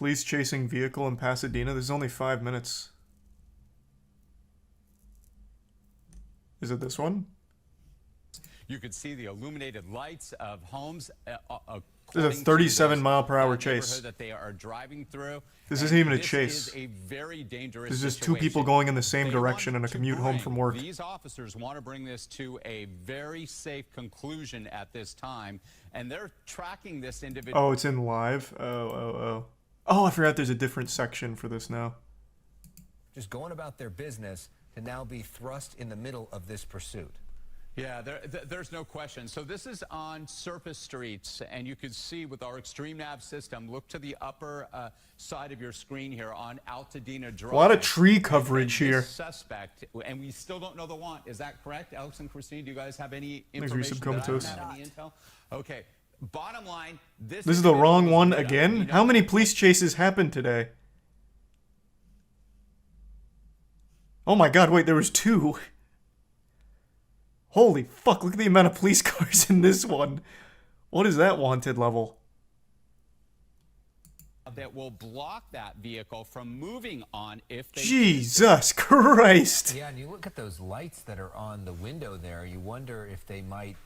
Police chasing vehicle in Pasadena. There's only 5 minutes. Is it this one? You could see the illuminated lights of homes. There's a 37-mile-per-hour chase. That they are driving through. This isn't even a chase. This is a very dangerous There's just situation. 2 people going in the same direction in a commute home from work. These officers want to bring this to a very safe conclusion at this time, and they're tracking this individual. Oh, it's in live? Oh, I forgot there's a different section for this now. Just going about their business to now be thrust in the middle of this pursuit. Yeah, there's no question. So this is on surface streets, and you can see with our Extreme Nav system, look to the upper side of your screen here on Altadena Drive. A lot of tree coverage here. Suspect, and we still don't know the want. Is that correct, Alex and Christine? Do you guys have any Thanks information? for comatose. Any intel? Okay. Bottom line, this is the wrong one again? How many police chases happened today? Oh my god, wait, there was 2. Holy fuck, look at the amount of police cars in this one. What is that wanted level? That will block that vehicle from moving on if they... Jesus Christ! Yeah, and you look at those lights that are on the window there, you wonder if they might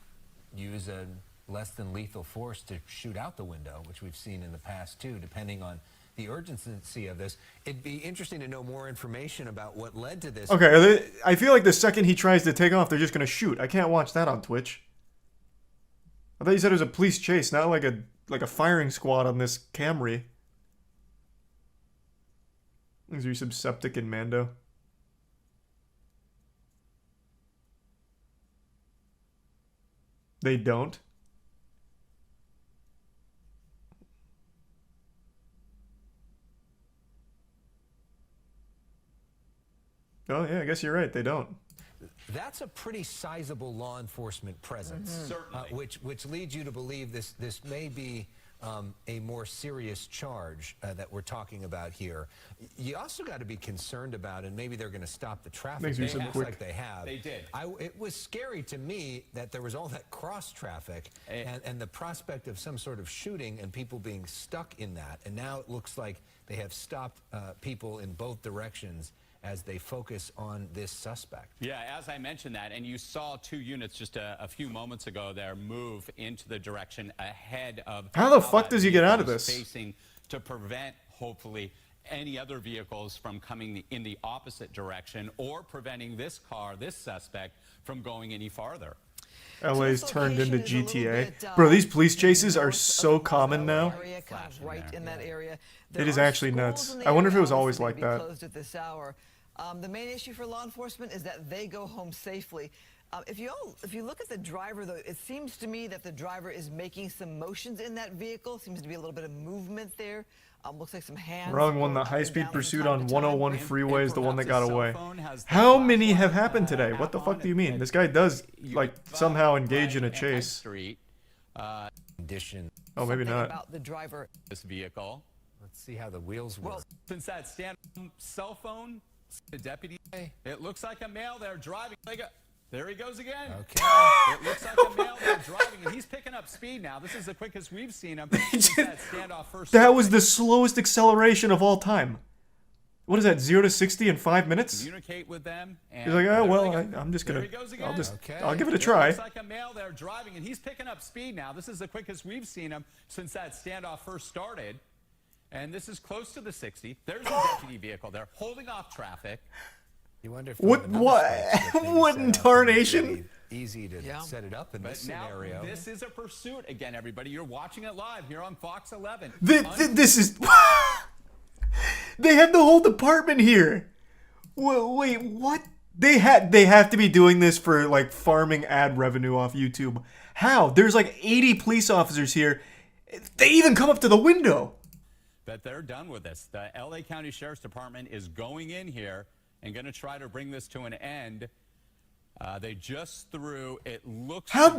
use a less than lethal force to shoot out the window, which we've seen in the past too, depending on the urgency of this. It'd be interesting to know more information about what led to this. Okay, I feel like the second he tries to take off, they're just gonna shoot. I can't watch that on Twitch. I thought you said it was a police chase, not like a firing squad on this Camry. Is there some septic in Mando? They don't. Oh, yeah, I guess you're right. They don't. That's a pretty sizable law enforcement presence, Certainly. which leads you to believe this may be a more serious charge that we're talking about here. You also got to be concerned about, and maybe they're going to stop the traffic. Makes me It looks like they have. They did. It was scary to me that there was all that cross traffic and the prospect of some sort of shooting and people being stuck in that. And now it looks like they have stopped people in both directions as they focus on this suspect. Yeah, as I mentioned that, and you saw 2 units just a few moments ago there move into the direction ahead of... How the fuck does he get out of this? Facing to prevent, hopefully, any other vehicles from coming in the opposite direction or preventing this car, this suspect, from going any farther. LA's turned into GTA. Bro, these police chases are so common now. Right in that area. It is actually nuts. I wonder if it was always like that. Closed at this hour. The main issue for law enforcement is that they go home safely. If you look at the driver, though, it seems to me that the driver is making some motions in that vehicle. Seems to be a little bit of movement there. Looks like some hands. Wrong one. The high-speed pursuit on 101 freeway is the one that got away. How many have happened today? What the fuck do you mean? This guy does, like, somehow engage in a chase. Oh, maybe not. About the driver. This vehicle. Let's see how the wheels work. Well, since that cell phone, the deputy, it looks like a male there driving. There he goes again. Okay. It looks like a male there driving, and he's picking up speed now. This is the quickest we've seen him since that standoff first. That was the slowest acceleration of all time. What is that, 0 to 60 in 5 minutes? Communicate with them. And he's like, oh, well, I'm just gonna, I'll give it a try. It looks like a male there driving, and he's picking up speed now. This is the quickest we've seen him since that standoff first started. And this is close to the 60. There's a deputy vehicle there holding off traffic. You wonder if what in tarnation? Easy to set it up in this scenario. This is a pursuit again, everybody. You're watching it live here on Fox 11. This is they had the whole department here. Wait, what? They have to be doing this for like farming ad revenue off YouTube. How? There's like 80 police officers here. They even come up to the window. But they're done with this. The LA County Sheriff's Department is going in here and going to try to bring this to an end. They just threw, it looks how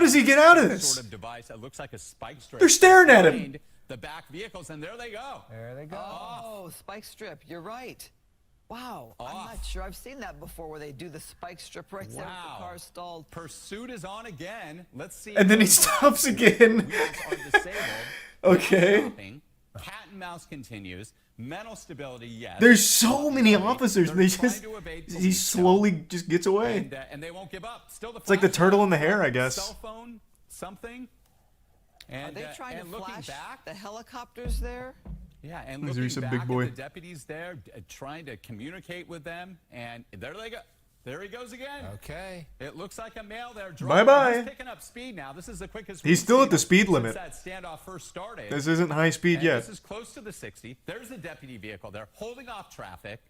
does he get out of this? Sort of device. It looks like a spike strip. They're staring at him. The back vehicles, and there they go. There they go. Oh, spike strip. You're right. Wow. I'm not sure. I've seen that before where they do the spike strip right there with the car stalled. Pursuit is on again. Let's see. And then he stops again. Wheels are disabled. Okay. Cat and mouse continues. Mental stability, yes. There's so many officers, and They're they trying just to evade he police slowly just gets away. and they won't give up. Still, It's like the turtle in the hair, I guess. Cell phone, something. And Are they trying and to looking flash back, the helicopters there? yeah, and There's looking some back big at boy. the deputies there, trying to communicate with them, and there they go. There he goes again. Okay. It looks like a male there. Bye-bye. He's picking up speed now. This is the quickest. He's still at the speed limit. Since that standoff first started. This isn't high speed And yet. This is close to the 60. There's a deputy vehicle there holding off traffic.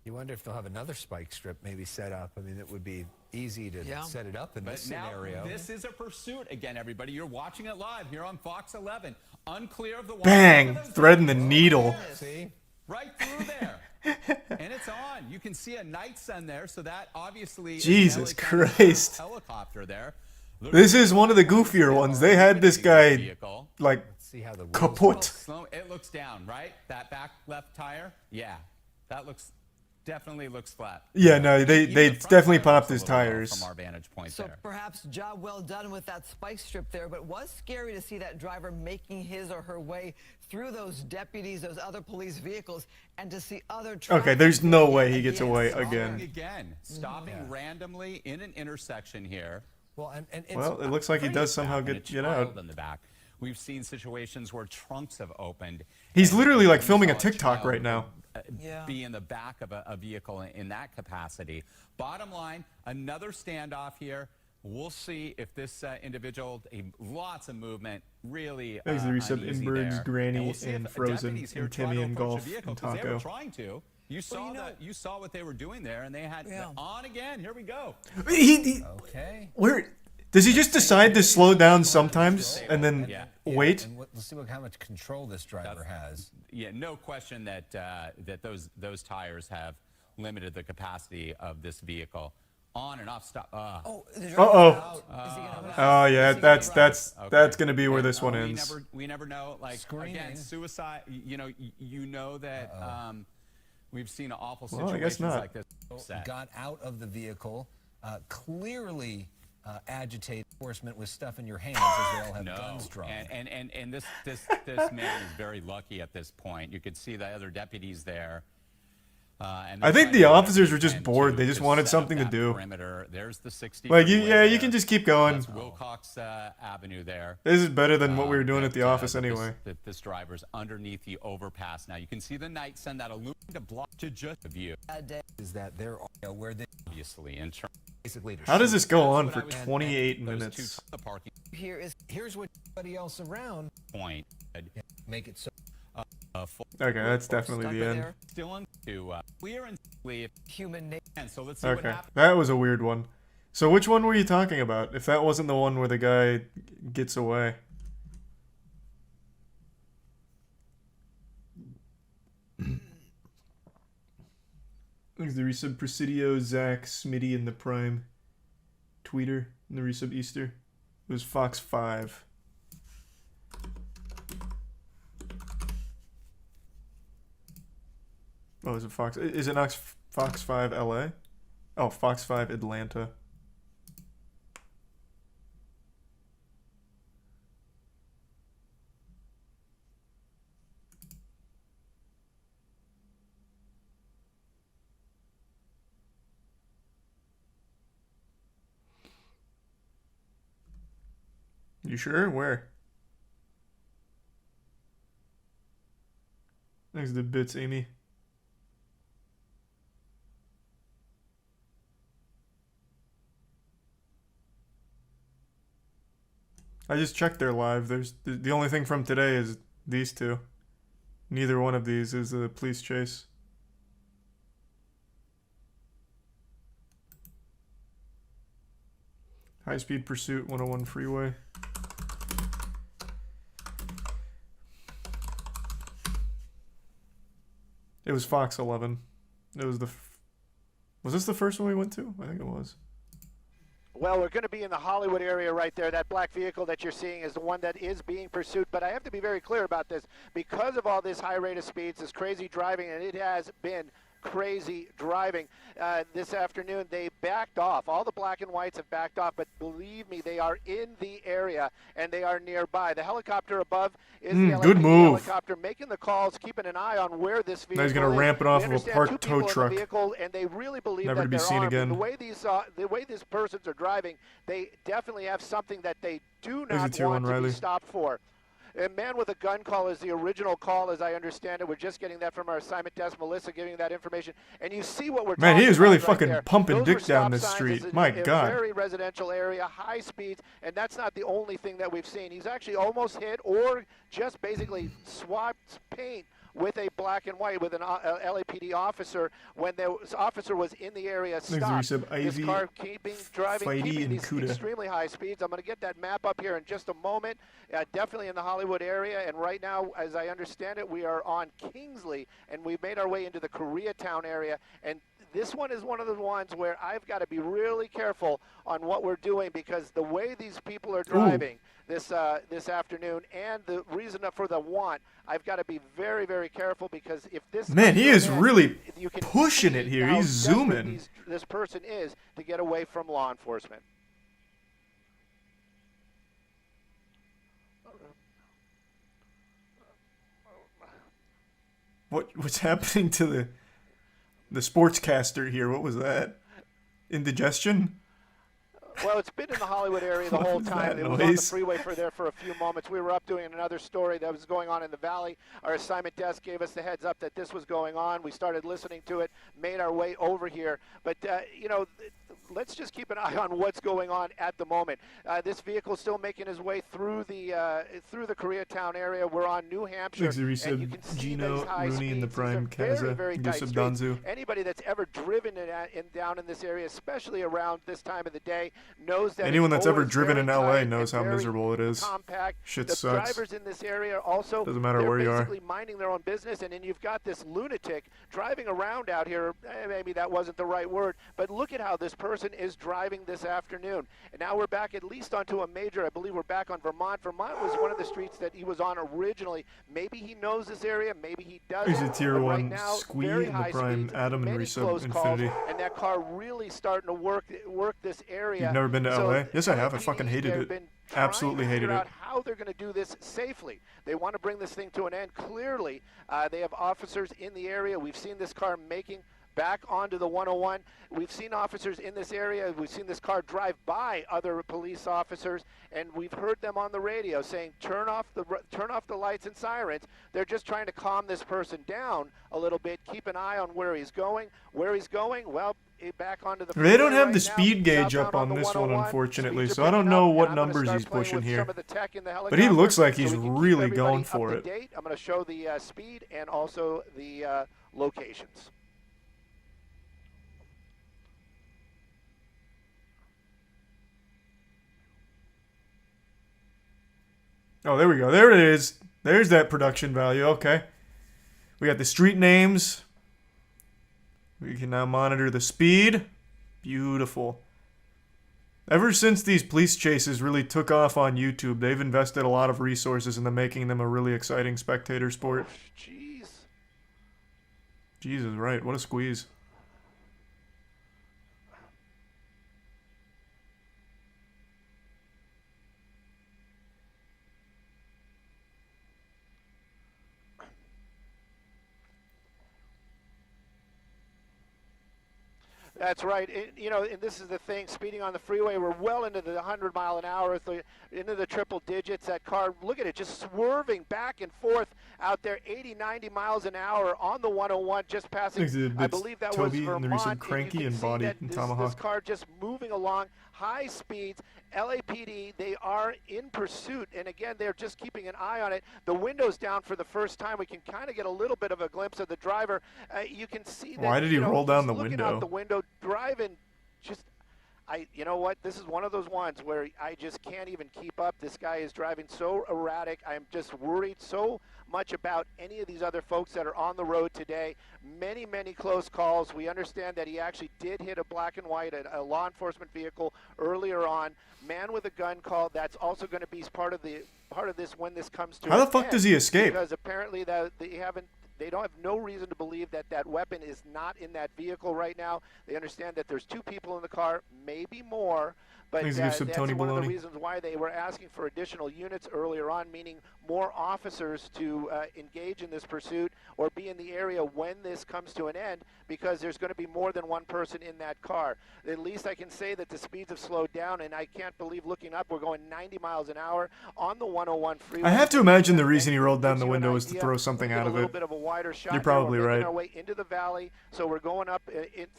You wonder if they'll have another spike strip maybe set up. I mean, it would be easy to set it up in But this now scenario. this is a pursuit again, everybody. You're watching it live here on Fox 11. Unclear of the wall. Bang! Look at those Threading the vehicles. needle. See? Right through there. And it's on. You can see a night sun there, so that obviously Jesus is an LA County Christ. helicopter there. This is one of the goofier ones. They had this guy vehicle. like See how the wheels kaput. Slow, it looks down, right? That back left tire? Yeah. That definitely looks flat. Yeah, no, they Even the front definitely tire popped looks his a little low tires. from our vantage point So there. perhaps job well done with that spike strip there, but was scary to see that driver making his or her way through those deputies, those other police vehicles, and to see other Okay, there's no traffic way he gets again. away Stopping again. again. Stopping randomly in an intersection here. Well, and it's, Well, it looks like he does somehow And a get child out. in the back. We've seen situations where trunks have opened. He's and literally like you filming a saw TikTok child right now. Be in the back of a vehicle in that capacity. Bottom line, another standoff here. We'll see if this individual, lots of movement, really Thanks to the resub uneasy Inberg's there. Granny we'll see and if Frozen deputies here and try Timmy to and approach Golf the vehicle, and 'cause They were Taco. trying to. You saw you saw what they were doing there, and they had on again. Here we go. okay. Where does he just decide to slow down sometimes and then wait? And let's see how much control this driver has. Yeah, no question that that those tires have limited the capacity of this vehicle. On and off stop. Oh, the driver's Uh-oh. out. Is he gonna Oh yeah, that's Okay. gonna be where And, this one ends. We never know. Like Screaming. again, suicide. You know that we've seen awful Well, I situations guess not. like this. Set. Got out of the vehicle, clearly agitated enforcement with stuff in your hands as they all have guns drawn. And this man is very lucky at this point. You could see the other deputies there. And I think they're the trying to officers were just and bored. They just wanted set up something to that do. Perimeter. There's the 60. Like you, freeway yeah, you there. can just keep going. That's Wilcox Avenue there. This is better than what we were doing at the That, office that anyway. This driver's underneath the overpass now. You can see the night sun that illuminates to block to just the view, bad day. Is that they're where they obviously. In terms basically to How does shoot. this go on what for I was- 28 those minutes? the parking Here is Here's what everybody else around point. make it so. Full Okay, that's definitely stuck the in end. there. still in to clear and leave. Human nature. And so let's see what Okay, happens. that was a weird one. So which one were you talking about? If that wasn't the one where the guy gets away. Thanks to the resub Presidio, Zach, Smitty, and the Prime tweeter and the resub Easter. It was Fox 5. Oh, is it Fox? Is it not Fox 5 LA? Oh, Fox 5 Atlanta. You sure? Where? Thanks to the bits, Amy. I just checked their live. There's the only thing from today is these two. Neither one of these is a police chase. High speed pursuit 101 freeway. It was Fox 11. It was the was this the first one we went to? I think it was. Well, we're going to be in the Hollywood area right there. That black vehicle that you're seeing is the one that is being pursued. But I have to be very clear about this. Because of all this high rate of speeds, this crazy driving, and it has been crazy driving this afternoon. They backed off. All the black and whites have backed off, but believe me, they are in the area and they are nearby. The helicopter above is the good LAPD move. helicopter, making the calls, keeping an eye on where this vehicle Now he's gonna is. ramp it off We of a understand parked two tow people in the truck. vehicle, and they really believe Never that to be they're seen armed. again. The way these persons are driving, they definitely have something that they do There's a not tier want one, to be Riley. stopped for. A man with a gun call is the original call, as I understand it. We're just getting that from our assignment desk, Melissa, giving that information. And you see what we're Man, talking he is really about right fucking there. pumping Those dick were down stop this signs. street. It's My a God. very residential area, high speeds, and that's not the only thing that we've seen. He's actually almost hit or just basically swapped paint with a black and white with an LAPD officer when the officer was in the area stopped. This Ivy, car driving Fighty, and these Kuda. extremely high speeds. I'm going to get that map up here in just a moment. Definitely in the Hollywood area, and right now, as I understand it, we are on Kingsley, and we've made our way into the Koreatown area, and this one is one of the ones where I've got to be really careful on what we're doing because the way these people are driving this afternoon and the reason for the want, I've got to be very, very careful because if this Man, he is really you can pushing see it here. how He's desperate zooming. this person is to get away from law enforcement. What's happening to the sportscaster here? What was that? Indigestion? Well, it's been in the Hollywood area the What whole is time. that It was on the noise? freeway for a few moments. We were up doing another story that was going on in the valley. Our assignment desk gave us the heads up that this was going on. We started listening to it, made our way over here. But, let's just keep an eye on what's going on at the moment. This vehicle is still making his way through the Koreatown area. We're on New Hampshire, Thanks, and you can see Gino, these high Rooney, and the speeds. Prime These are very, Kaza, very tight Yusuf streets. Danzu. Anybody that's ever driven down in this area, especially around this time of the day, knows that Anyone it's that's ever always driven very in LA tight knows and how very miserable it is. compact. Shit The sucks. drivers in this area also, Doesn't matter they're where you are. basically minding their own business, and then you've got this lunatic driving around out here. Maybe that wasn't the right word, but look at how this person is driving this afternoon. And now we're back at least onto a major. I believe we're back on Vermont. Vermont was one of the streets that he was on originally. Maybe he knows this area, maybe he doesn't. He's a tier But right one now, Squee very in the high Prime, speeds, Adam, and many Resub close calls, Infinity. and that car really starting to work this area. You've never been to So LA? Yes, I have. I LAPD, fucking hated they've it. been trying Absolutely to hated figure it. out how they're going to do this safely. They want to bring this thing to an end. Clearly, they have officers in the area. We've seen this car making back onto the 101. We've seen officers in this area. We've seen this car drive by other police officers, and we've heard them on the radio saying, turn off the lights and sirens. They're just trying to calm this person down a little bit, keep an eye on where he's going. Where he's going, well, back onto the freeway. They don't have right the now, speed gauge southbound up on the this one, 101. unfortunately, Speeds so are I don't picking know up, what and I'm gonna numbers start he's playing pushing with here. some of the tech in the But he looks like helicopter he's so we can keep really everybody going up for to it. date. I'm going to show the speed and also the locations. Oh, there we go. There it is. There's that production value. Okay. We got the street names. We can now monitor the speed. Beautiful. Ever since these police chases really took off on YouTube, they've invested a lot of resources into making them a really exciting spectator sport. Jeez. Jesus, right. What a squeeze. That's right. And this is the thing, speeding on the freeway, we're well into the 100 mile an hour, into the triple digits. That car, look at it, just swerving back and forth out there, 80, 90 miles an hour on the 101, just passing, I believe that was Toby and the Vermont. recent Cranky you can and see Body that and this Tomahawk. car just moving along, high speeds. LAPD, they are in pursuit, and again, they're just keeping an eye on it. The window's down for the first time. We can kind of get a little bit of a glimpse of the driver. You can see that. Why did he roll down the looking window? out the window, driving. You know what? This is one of those ones where I just can't even keep up. This guy is driving so erratic. I'm just worried so much about any of these other folks that are on the road today. Many, many close calls. We understand that he actually did hit a black and white, a law enforcement vehicle earlier on. Man with a gun call. That's also going to be part of this when this comes to How the an fuck end, does he escape? Because apparently they haven't They don't have no reason to believe that that weapon is not in that vehicle right now. They understand that there's 2 people in the car, maybe more. But Thanks, that's Tony one of the Baloney. reasons why they were asking for additional units earlier on, meaning more officers to engage in this pursuit or be in the area when this comes to an end, because there's going to be more than one person in that car. At least I can say that the speeds have slowed down, and I can't believe, looking up, we're going 90 miles an hour on the 101 freeway. I have to imagine the reason he rolled down the window was to throw something out of it. A little bit of a wider shot. You're probably We're making right. our way into the valley, so we're going up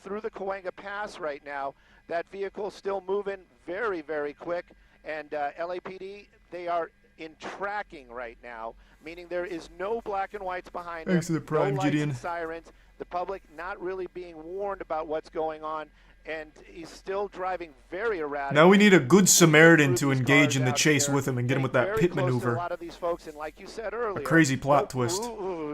through the Cahuenga Pass right now. That vehicle still moving very, very quick, and LAPD, they are in tracking right now, meaning there is no black and whites behind Thanks them, to the Prime, no lights Gideon. and sirens, the public not really being warned about what's going on, and he's still driving very erratic. Now we need a good Samaritan to These engage cars in the out chase there, with him and get him with getting that very pit close to maneuver. a lot of these folks, and like you said earlier, crazy plot twist.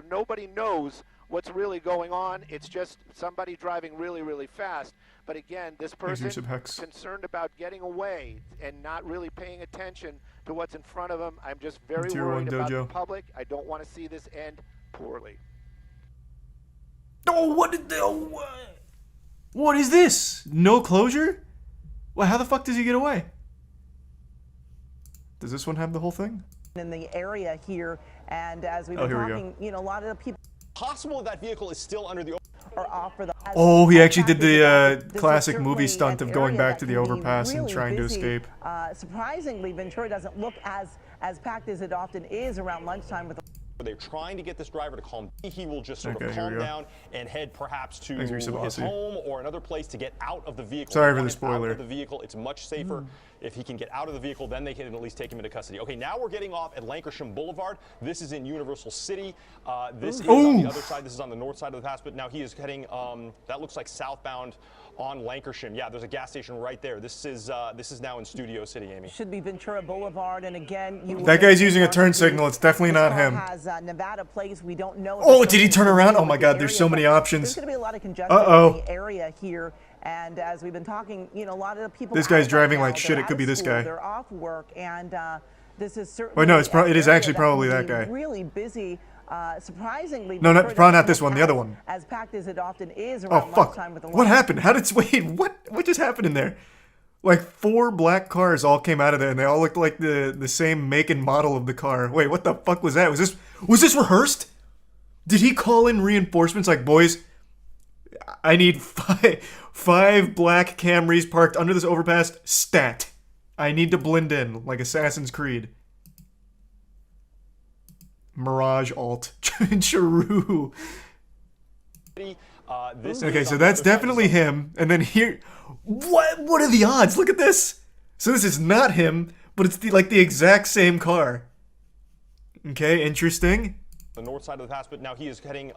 Nobody knows what's really going on. It's just somebody driving really, really fast. But again, this person Yusuf Hex. concerned about getting away and not really paying attention to what's in front of him. I'm just very Tier worried 1 about the dojo. public. I don't want to see this end poorly. Oh, what is this? No closure? Well, how the fuck does he get away? Does this one have the whole thing? In the area here, and as we've Oh, been here we go. talking, you know, a lot of the people Possible that vehicle is still under the are off for the. Oh, he actually did the This is classic movie certainly stunt an of going area back that to the can be overpass and really trying to busy. escape. Surprisingly, Ventura doesn't look as packed as it often is around lunchtime with. They're trying to get this driver to calm. He will just sort Okay, of here we calm go. down and head perhaps to Thanks for his your sub, Aussie. home or another place to get out of the vehicle. Sorry They for want the him out spoiler. of the vehicle, it's much safer if he can get out of the vehicle. Then they can at least take him into custody. Okay, now we're getting off at Lancashire Boulevard. This is in Universal City. This is on the other side. This is on the north side of the pass. But now he is heading. That looks like southbound on Lancashire. Yeah, there's a gas station right there. This is now in Studio City, Amy. Should be Ventura Boulevard, and again, you. That guy's using a turn signal. It's definitely This not car him. Has Nevada plates. We don't know. if Oh, the did he person turn is around? familiar Oh my with the God, there's so area, many but options. There's going to be a lot of congestion Uh-oh. in the area here, and as we've been talking, you know, a lot of the people. This guy's out driving right like now, shit. they're It could out be of this school, guy. They're off work, and this is certainly. Wait, no, it is an area actually probably can that be guy. Really busy. Surprisingly, No, Ventura probably not doesn't this look one, the other one. As packed as it often is Oh around fuck! lunchtime with a What lot. happened? How did wait? What just happened in there? Like 4 black cars all came out of there, and they all looked like the same make and model of the car. Wait, what the fuck was that? Was this rehearsed? Did he call in reinforcements like, boys, I need five black Camrys parked under this overpass, stat. I need to blend in like Assassin's Creed. Mirage alt. Charu. Okay, so that's definitely him. And then here, what are the odds? Look at this. So this is not him, but it's like the exact same car. Okay, interesting. The north side of the pass, but now he is heading.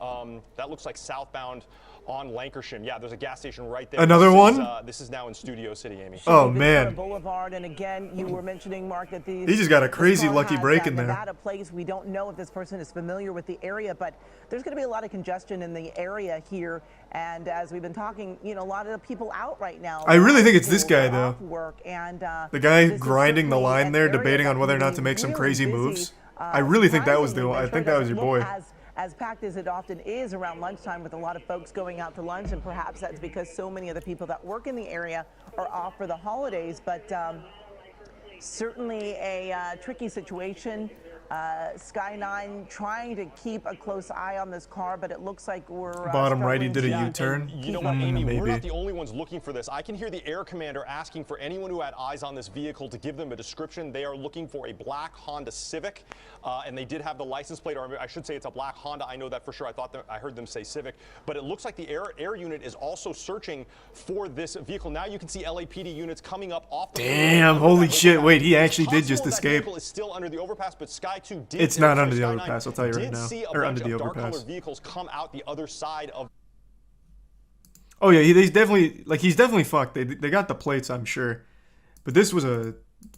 That looks like southbound on Lancashire. Yeah, there's a gas station right there. Another one? This is now in Studio City, Amy. Oh, Ventura man. Boulevard, and again, you were mentioning, Mark, that these. He just got a this crazy car lucky has, break in there. Nevada plates. We don't know if this person is familiar with the area, but there's going to be a lot of congestion in the area here. And as we've been talking, you know, a lot of the people out right now. I really think it's this They're guy, though. off work, and, The guy this is grinding the certainly line an there, area debating that on whether or can not to be make some really crazy busy. moves. I really think that was the. Surprisingly, I think Ventura that was your doesn't boy. look as packed as it often is around lunchtime, with a lot of folks going out to lunch, and perhaps that's because so many of the people that work in the area are off for the holidays. But certainly a tricky situation. Sky 9 trying to keep a close eye on this car, but it looks like we're Bottom right, he struggling did a to- U-turn. You know what, Amy? maybe. We're not the only ones looking for this. I can hear the air commander asking for anyone who had eyes on this vehicle to give them a description. They are looking for a black Honda Civic, and they did have the license plate, or I should say it's a black Honda. I know that for sure. I heard them say Civic, but it looks like the air unit is also searching for this vehicle. Now you can see LAPD units coming up off the Damn, holy shit, wait, he actually It's did just possible that escape. vehicle is still under the overpass, but Sky 2 did. It's not or under the Sky 9 overpass, I'll tell you right did now. see a Or bunch under the of overpass. dark-colored vehicles come out the other side of. Oh yeah, he's definitely fucked. They got the plates, I'm sure. But this was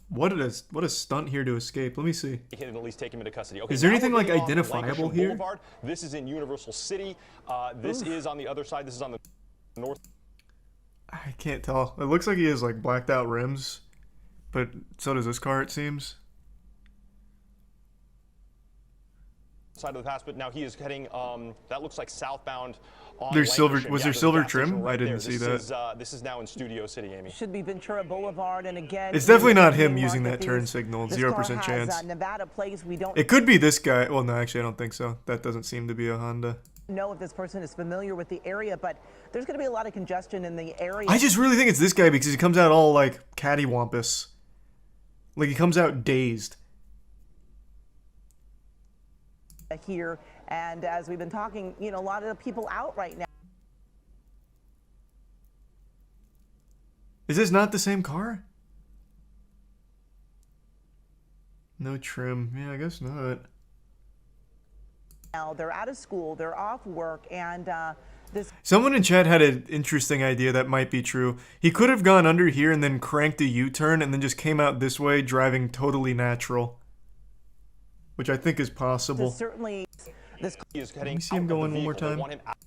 what a stunt here to escape. Let me see. He can at least take him into custody. Okay, Is there now anything we're like getting off identifiable Lancashire here? Boulevard. This is in Universal City. This is on the other side. This is on the north. I can't tell. It looks like he has like blacked out rims, but so does this car, it seems. side of the pass, but now he is heading, that looks like southbound on There's silver. Lancashire. Was Yeah, there there's a silver gas station trim? right I didn't there. see that. This is now in Studio City, Amy. Should be Ventura Boulevard, and again, It's definitely not him Market using that turn these. signal. This 0% car has, chance. Nevada plates. We don't It could be this guy. Well, no, actually, I don't think so. That doesn't seem to be a Honda. know if this person is familiar with the area, but there's going to be a lot of congestion in the area. I just really think it's this guy because he comes out all like cattywampus. Like he comes out dazed. Here, and as we've been talking, you know, a lot of the people out right now. Is this not the same car? No trim. Yeah, I guess not. Now they're out of school, they're off work, and this. Someone in chat had an interesting idea that might be true. He could have gone under here and then cranked a U-turn and then just came out this way driving totally natural. Which I think is possible. Certainly, this. He is Let heading me see him go in one more They time. want him out.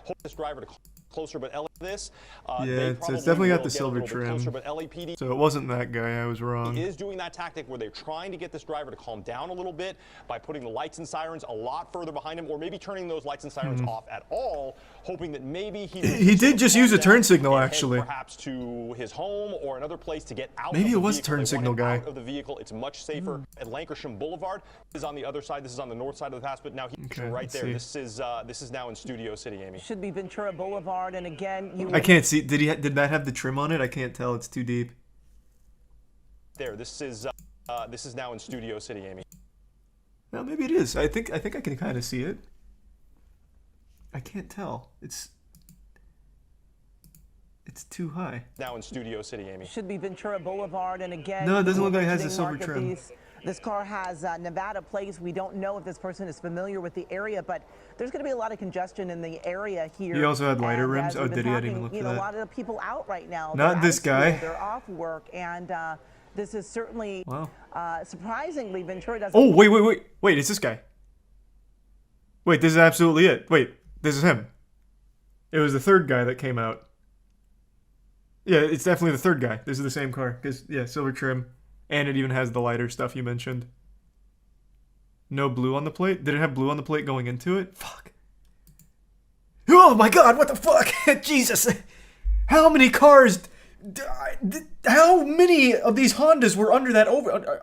Hope this driver to closer, but this. Yeah, it's definitely got the silver trim. But LAPD So it wasn't that guy, I was wrong. is doing that tactic where they're trying to get this driver to calm down a little bit by putting the lights and sirens a lot further behind him, or maybe turning those lights and sirens off at all, hoping that maybe he did just use a turn signal, actually. perhaps to his home or another place to get out. Maybe of the it was vehicle. turn They want signal him guy. Out of the vehicle, it's much safer. At Lancashire Boulevard this is on the other side. This is on the north side of the pass, but now he's Okay, right let's there. see. This is now in Studio City, Amy. Should be Ventura Boulevard, and again, you. I can't see. Did that have the trim on it? I can't tell. It's too deep. There. This is now in Studio City, Amy. Well, maybe it is. I think I can kind of see it. I can't tell. It's too high. Now in Studio City, Amy. Should be Ventura Boulevard, and again. No, it doesn't look like it has the visiting silver Market trim. these. This car has Nevada plates. We don't know if this person is familiar with the area, but there's going to be a lot of congestion in the area here. He also had lighter And rims? as Oh, we've been did he? I didn't talking, even look you for know, that. a lot of the people out right now. Not they're this out of school, guy. They're off work, and this is certainly, Wow. surprisingly, Ventura doesn't. Oh, wait! It's this guy. Wait, this is absolutely it. Wait, this is him. It was the third guy that came out. Yeah, it's definitely the third guy. This is the same car. Cause yeah, silver trim, and it even has the lighter stuff you mentioned. No blue on the plate? Did it have blue on the plate going into it? Fuck. Oh my god, what the fuck? Jesus. How many cars... How many of these Hondas were under that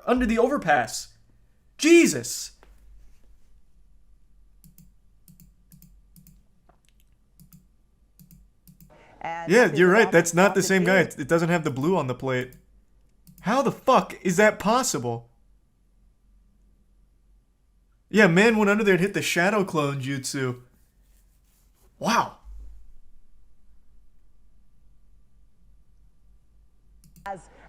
under the overpass? Jesus. And Yeah, this is you're right. off That's not the Market same guy. East. It doesn't have the blue on the plate. How the fuck is that possible? Yeah, man went under there and hit the shadow clone jutsu. Wow.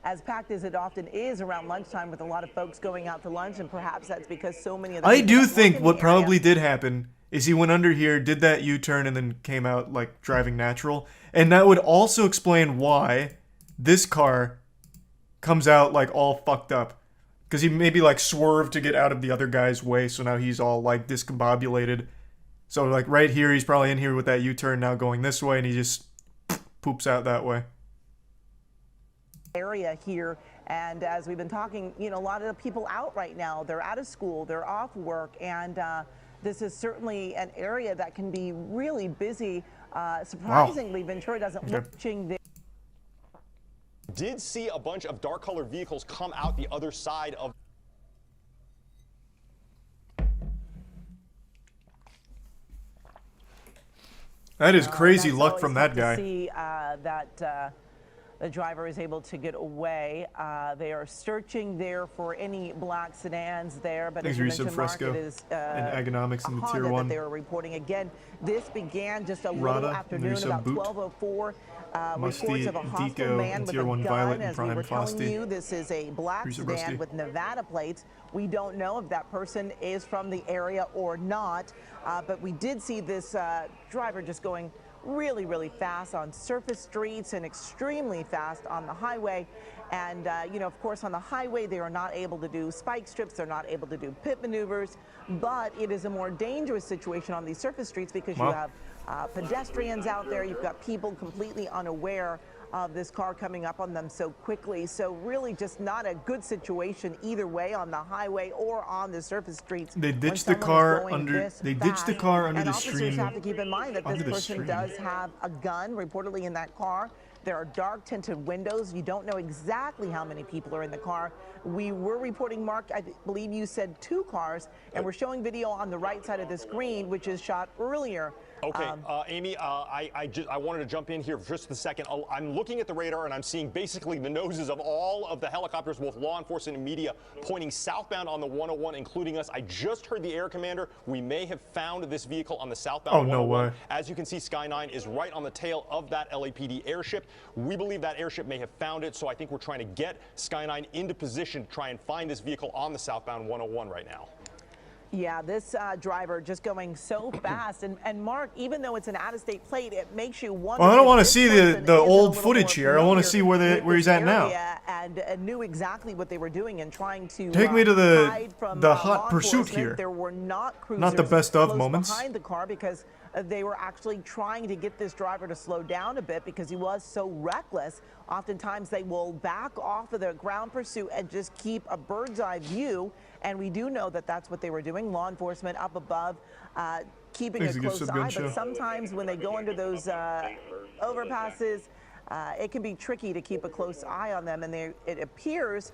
As packed as it often is around lunchtime, with a lot of folks going out to lunch, and perhaps that's because so many of the I people do that work think in what the probably area- did happen is he went under here, did that U-turn, and then came out like driving natural. And that would also explain why this car comes out like all fucked up. Because he maybe like swerved to get out of the other guy's way, so now he's all like discombobulated. So like right here, he's probably in here with that U-turn now going this way, and he just poops out that way. area here, and as we've been talking, you know, a lot of the people out right now, they're out of school, they're off work, and this is certainly an area that can be really busy. Surprisingly, Ventura doesn't look there. Did see a bunch of dark colored vehicles come out the other side of. That is crazy That's luck always from tough that to guy. see that the driver is able to get away. They are searching there for any black sedans there, but Thanks, as you Resub mentioned, Fresco, Mark, it is and Agonomics a in the Honda Tier 1. that they were reporting. Again, this began just a Rada, little afternoon, Resub about Boot. 12:04. Musty, Reports of a hostile Deco, man and with Tier a 1 gun. Violet, and As we Prime were telling Frosty. you, this is a black Resub sedan Rusty. with Nevada plates. We don't know if that person is from the area or not, but we did see this driver just going really, really fast on surface streets and extremely fast on the highway. And, you know, of course, on the highway, they are not able to do spike strips. They're not able to do pit maneuvers. But it is a more dangerous situation on these surface streets because you have pedestrians out there. You've got people completely unaware of this car coming up on them so quickly. So really just not a good situation either way on the highway or on the surface streets. They ditched the car under. They ditched the car under the stream. Officers have to keep in mind that this person does have a gun reportedly in that car. There are dark tinted windows. You don't know exactly how many people are in the car. We were reporting, Mark, I believe you said 2 cars, and we're showing video on the right side of the screen, which is shot earlier. Okay, Amy, I wanted to jump in here for just a second. I'm looking at the radar and I'm seeing basically the noses of all of the helicopters, both law enforcement and media, pointing southbound on the 101, including us. I just heard the air commander. We may have found this vehicle on the southbound 101. Oh, no way. As you can see, Sky 9 is right on the tail of that LAPD airship. We believe that airship may have found it, so I think we're trying to get Sky 9 into position to try and find this vehicle on the southbound 101 right now. Yeah, this driver just going so fast. And Mark, even though it's an out-of-state plate, it makes you wonder. Well, I don't want to see the old footage here. I want to see where he's at now. And knew exactly what they were doing and trying to take me to hide from, the hot pursuit here. There were not cruisers not the best of moments behind the car because they were actually trying to get this driver to slow down a bit because he was so reckless. Oftentimes they will back off of the ground pursuit and just keep a bird's eye view. And we do know that that's what they were doing. Law enforcement up above, keeping a close eye. But sometimes when they go under those overpasses, it can be tricky to keep a close eye on them. And it appears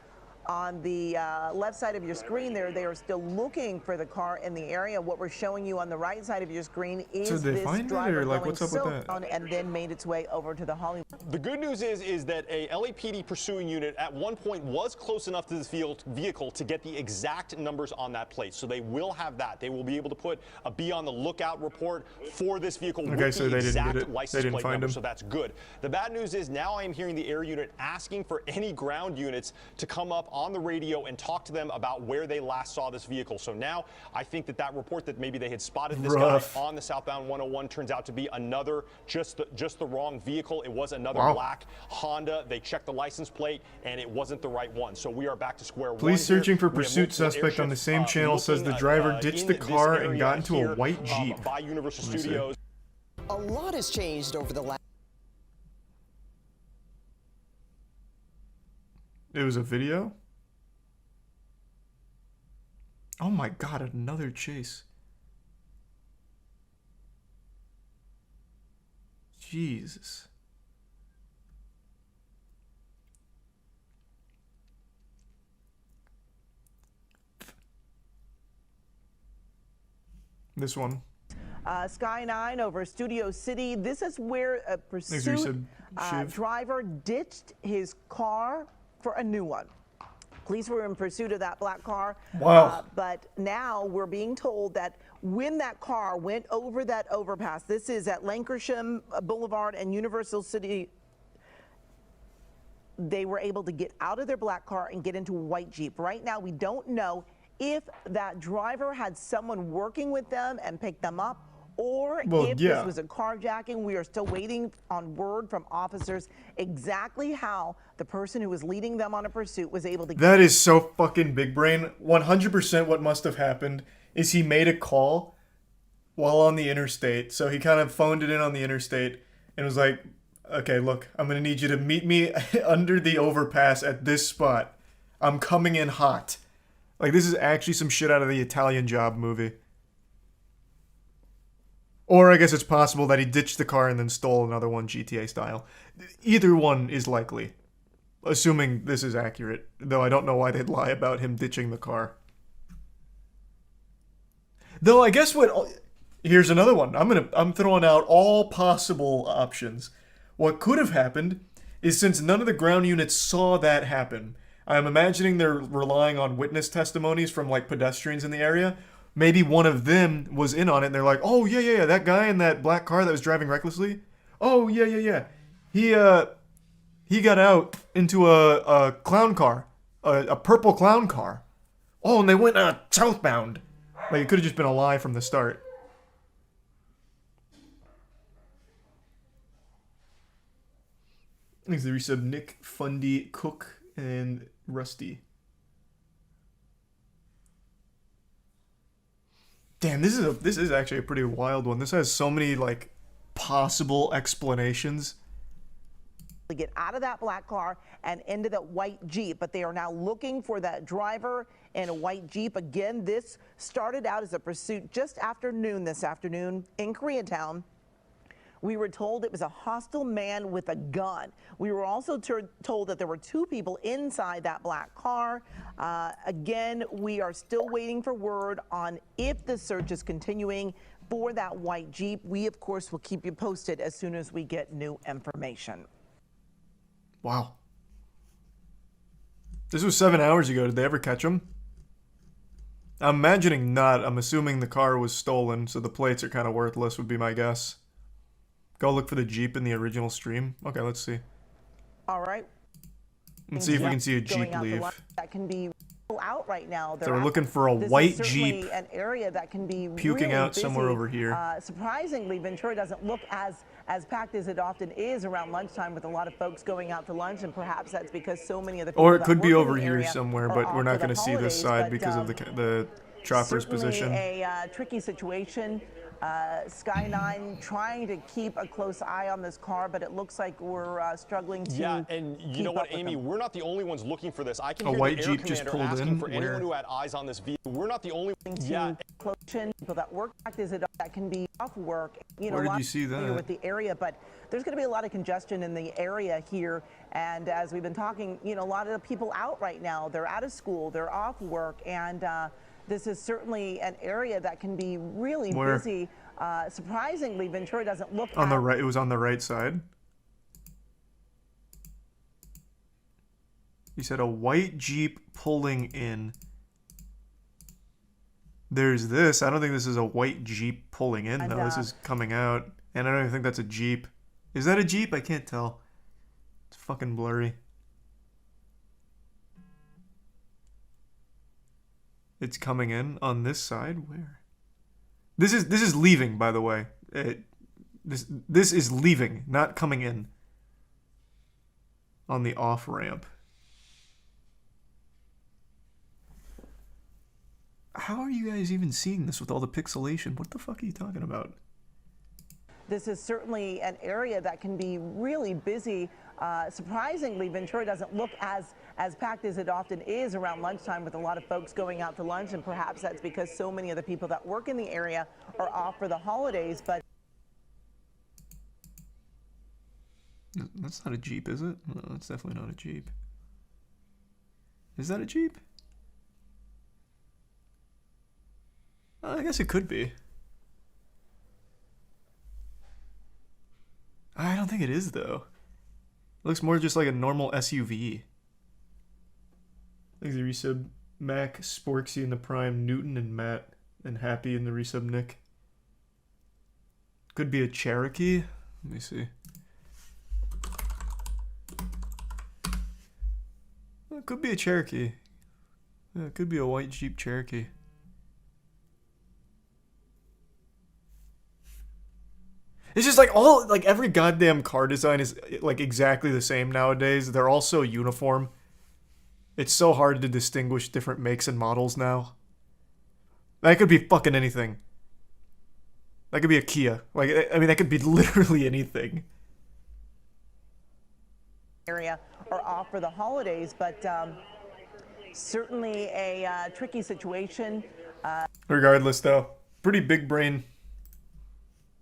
on the left side of your screen there, they are still looking for the car in the area. What we're showing you on the right side of your screen is this driver going southbound and then made its way over to the Hollywood. The good news is that a LAPD pursuing unit at one point was close enough to this vehicle to get the exact numbers on that plate. So they will have that. They will be able to put a be on the lookout report for this vehicle with so the they exact didn't license plate number. So that's good. The bad news is now I am hearing the air unit asking for any ground units to come up on the radio and talk to them about where they last saw this vehicle. So now I think that report that maybe they had spotted this guy on the southbound 101 turns out to be another, just the wrong vehicle. It was another black Honda. They checked the license plate and it wasn't the right one. So we are back to square one. Police searching for pursuit suspect on the same channel says the driver ditched the car and got into a white Jeep. By Universal Studios. A lot has changed over the last. It was a video? Oh my god, another chase. Jesus. This one. Sky 9 over Studio City. This is where a pursuit driver ditched his car for a new one. Police were in pursuit of that black car. Wow. But now we're being told that when that car went over that overpass, this is at Lancashire Boulevard and Universal City, they were able to get out of their black car and get into a white Jeep. Right now, we don't know if that driver had someone working with them and picked them up, or if this was a carjacking. We are still waiting on word from officers exactly how the person who was leading them on a pursuit was able to get. That is so fucking big brain. 100% what must have happened is he made a call while on the interstate. So he kind of phoned it in on the interstate and was like, okay, look, I'm going to need you to meet me under the overpass at this spot. I'm coming in hot. Like, this is actually some shit out of the Italian Job movie. Or I guess it's possible that he ditched the car and then stole another one GTA style. Either one is likely, assuming this is accurate. Though I don't know why they'd lie about him ditching the car. Though I guess here's another one. I'm throwing out all possible options. What could have happened is, since none of the ground units saw that happen, I'm imagining they're relying on witness testimonies from like pedestrians in the area. Maybe one of them was in on it, and they're like, "Oh yeah, that guy in that black car that was driving recklessly. Oh yeah. He got out into a clown car, a purple clown car. Oh, and they went southbound. Like, it could have just been a lie from the start." I think they resub Nick, Fundy, Cook, and Rusty. Damn, this is actually a pretty wild one. This has so many like possible explanations. get out of that black car and into that white Jeep, but they are now looking for that driver in a white Jeep. Again, this started out as a pursuit just after noon this afternoon in Koreatown. We were told it was a hostile man with a gun. We were also told that there were 2 people inside that black car. Again, we are still waiting for word on if the search is continuing for that white Jeep. We, of course, will keep you posted as soon as we get new information. Wow. This was 7 hours ago. Did they ever catch him? I'm imagining not. I'm assuming the car was stolen, so the plates are kind of worthless would be my guess. Go look for the Jeep in the original stream. Okay, let's see. All right. Let's see if we can see a Jeep leave. That can be out right now. So we're looking for a this white is Jeep an area that can be puking really out busy. somewhere over here. Surprisingly, Ventura doesn't look as packed as it often is around lunchtime, with a lot of folks going out to lunch, and perhaps that's because so many of the people Or it that could be work in over the here area somewhere, are but off we're for not the going to see this holidays, side but, because of the chopper's position. A tricky situation. Sky 9 trying to keep a close eye on this car, but it looks like we're struggling to. Yeah, and you know what, Amy, we're not the only ones looking for this. I can A hear white the air Jeep just commander pulled asking in. for Where? anyone who had eyes on this vehicle. We're not the only ones. Yeah, people that work is it that can be off work. You know, Where a did lot you see that? with the area, but there's going to be a lot of congestion in the area here. And as we've been talking, you know, a lot of the people out right now. They're out of school, they're off work, and this is certainly an area that can be really Where? busy. Surprisingly, Ventura doesn't look On the right, it was on the right side. You said a white Jeep pulling in. There's this. I don't think this is a white Jeep pulling in, though. This is coming out. And I don't even think that's a Jeep. Is that a Jeep? I can't tell. It's fucking blurry. It's coming in on this side? Where? This is leaving, by the way. This is leaving, not coming in. On the off ramp. How are you guys even seeing this with all the pixelation? What the fuck are you talking about? This is certainly an area that can be really busy. Surprisingly, Ventura doesn't look as packed as it often is around lunchtime, with a lot of folks going out to lunch, and perhaps that's because so many of the people that work in the area are off for the holidays. But that's not a Jeep, is it? No, that's definitely not a Jeep. Is that a Jeep? I guess it could be. I don't think it is, though. It looks more just like a normal SUV. Like the resub Mac, Sporksy in the Prime, Newton and Matt, and Happy in the resub Nick. Could be a Cherokee. Let me see. It could be a Cherokee. Yeah, it could be a white Jeep Cherokee. It's just like every goddamn car design is like exactly the same nowadays. They're all so uniform. It's so hard to distinguish different makes and models now. That could be fucking anything. That could be a Kia. Like, I mean, that could be literally anything. area are off for the holidays, but certainly a tricky situation. Regardless, though, pretty big brain.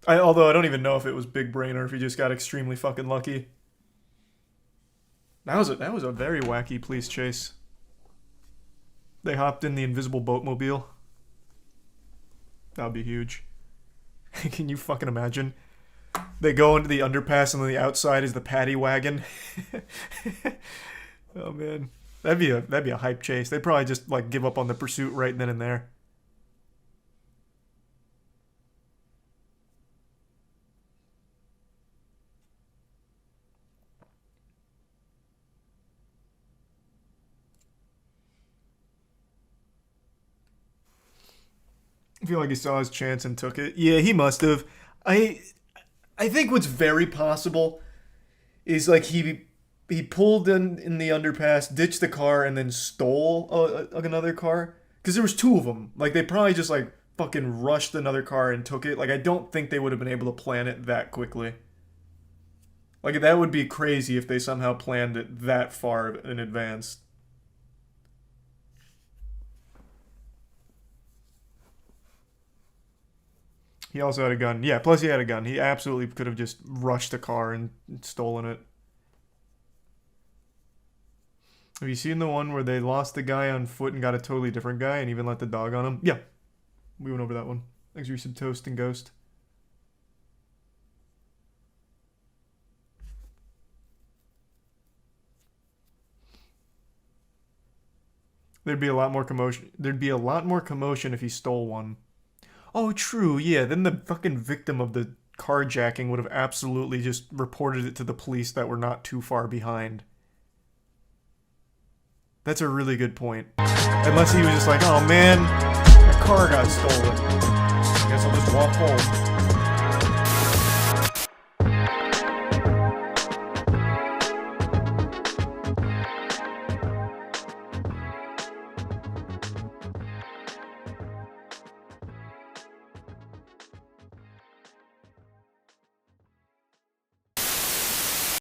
Although I don't even know if it was big brain or if he just got extremely fucking lucky. That was a very wacky police chase. They hopped in the invisible boatmobile. That would be huge. Can you fucking imagine? They go into the underpass and on the outside is the paddy wagon. Oh man, that'd be a hype chase. They'd probably just like give up on the pursuit right then and there. I feel like he saw his chance and took it. Yeah, he must have. I think what's very possible is like he pulled in the underpass, ditched the car, and then stole another car. Because there was 2 of them. Like, they probably just like fucking rushed another car and took it. Like, I don't think they would have been able to plan it that quickly. Like, that would be crazy if they somehow planned it that far in advance. He also had a gun. Yeah, plus he had a gun. He absolutely could have just rushed a car and stolen it. Have you seen the one where they lost the guy on foot and got a totally different guy and even let the dog on him? Yeah. We went over that one. Thanks for some toast and ghost. There'd be a lot more commotion. There'd be a lot more commotion if he stole one. Oh, true, yeah. Then the fucking victim of the carjacking would have absolutely just reported it to the police that were not too far behind. That's a really good point. Unless he was just like, oh man, my car got stolen. I guess I'll just walk home.